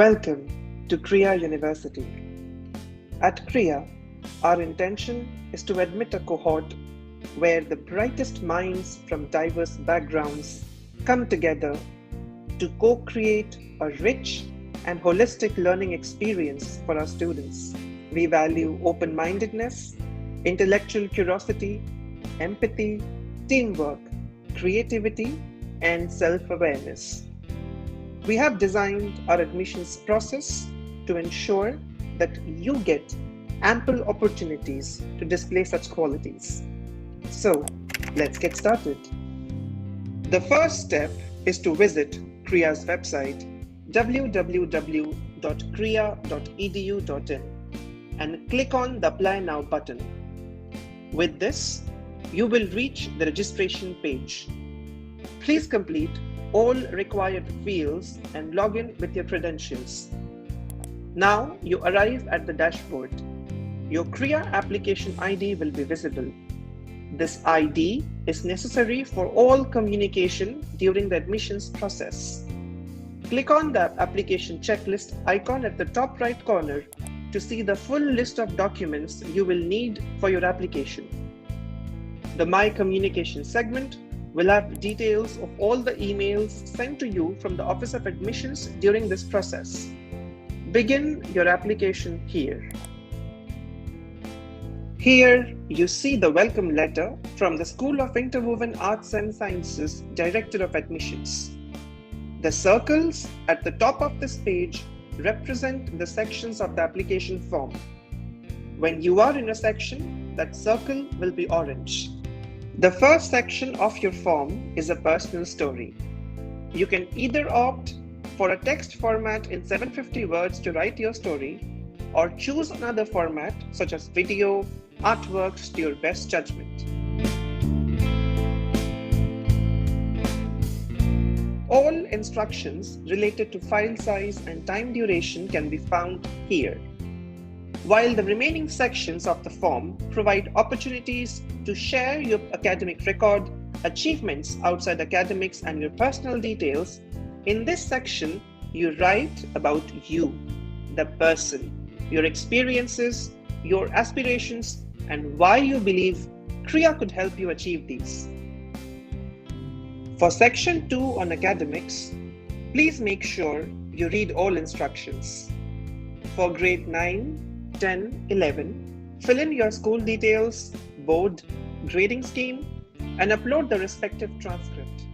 Welcome to Krea University. At Krea, our intention is to admit a cohort where the brightest minds from diverse backgrounds come together to co-create a rich and holistic learning experience for our students. We value open-mindedness, intellectual curiosity, empathy, teamwork, creativity, and self-awareness. We have designed our admissions process to ensure that you get ample opportunities to display such qualities. So, let's get started. The first step is to visit Krea's website www.krea.edu.in and click on the Apply Now button. With this, you will reach the registration page. Please complete all required fields and log in with your credentials. Now you arrive at the dashboard. Your Krea application ID will be visible. This ID is necessary for all communication during the admissions process. Click on the application checklist icon at the top right corner to see the full list of documents you will need for your application. The My Communication segment will have details of all the emails sent to you from the Office of Admissions during this process. Begin your application here. Here you see the welcome letter from the School of Interwoven Arts and Sciences Director of Admissions. The circles at the top of this page represent the sections of the application form. When you are in a section, that circle will be orange. The first section of your form is a personal story. You can either opt for a text format in 750 words to write your story, or choose another format such as video, artworks to your best judgment. All instructions related to file size and time duration can be found here, while the remaining sections of the form provide opportunities to share your academic record, achievements outside academics, and your personal details. In this section, you write about you, the person, your experiences, your aspirations, and why you believe Krea could help you achieve these. For Section 2 on academics, please make sure you read all instructions. For grade 9, 10, 11, fill in your school details, board, grading scheme, and upload the respective transcript.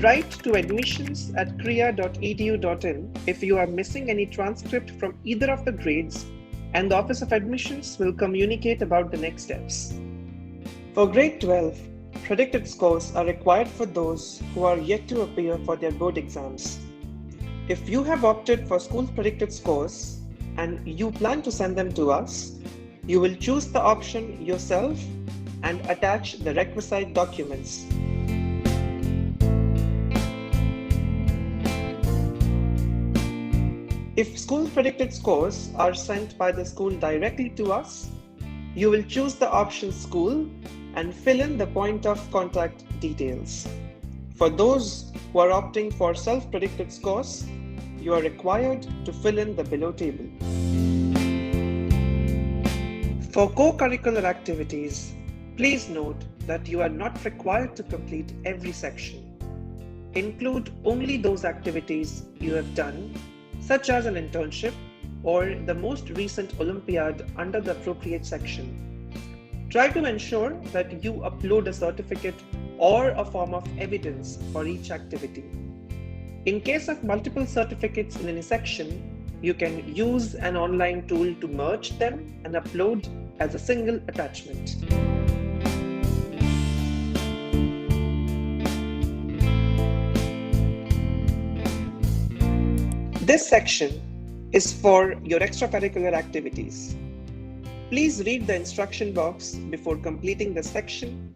Write to admissions@krea.edu.in if you are missing any transcript from either of the grades, and the Office of Admissions will communicate about the next steps. For grade 12, predicted scores are required for those who are yet to appear for their board exams. If you have opted for school predicted scores and you plan to send them to us, you will choose the option yourself and attach the requisite documents. If school predicted scores are sent by the school directly to us, you will choose the option school and fill in the point of contact details. For those who are opting for self-predicted scores, you are required to fill in the below table. For co-curricular activities, please note that you are not required to complete every section. Include only those activities you have done, such as an internship or the most recent Olympiad under the appropriate section. Try to ensure that you upload a certificate or a form of evidence for each activity. In case of multiple certificates in any section, you can use an online tool to merge them and upload as a single attachment. This section is for your extracurricular activities. Please read the instruction box before completing the section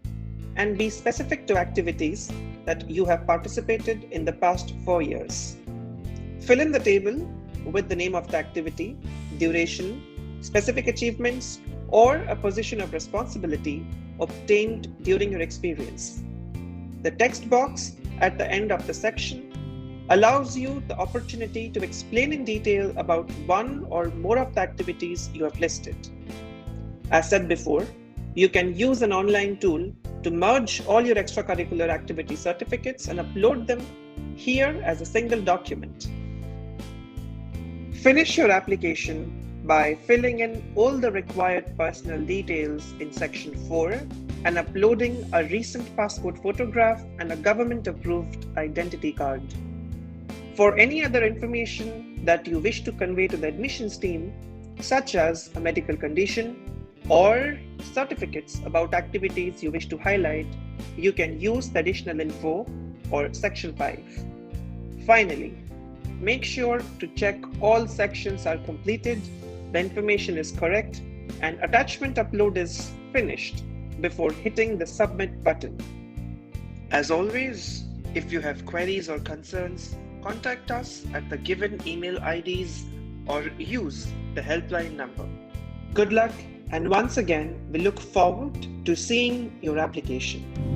and be specific to activities that you have participated in the past 4 years. Fill in the table with the name of the activity, duration, specific achievements, or a position of responsibility obtained during your experience. The text box at the end of the section allows you the opportunity to explain in detail about one or more of the activities you have listed. As said before, you can use an online tool to merge all your extracurricular activity certificates and upload them here as a single document. Finish your application by filling in all the required personal details in Section 4 and uploading a recent passport photograph and a government-approved identity card. For any other information that you wish to convey to the admissions team, such as a medical condition or certificates about activities you wish to highlight, you can use the additional info or Section 5. Finally, make sure to check all sections are completed, the information is correct, and attachment upload is finished before hitting the submit button. As always, if you have queries or concerns, contact us at the given email IDs or use the helpline number. Good luck, and once again, we look forward to seeing your application.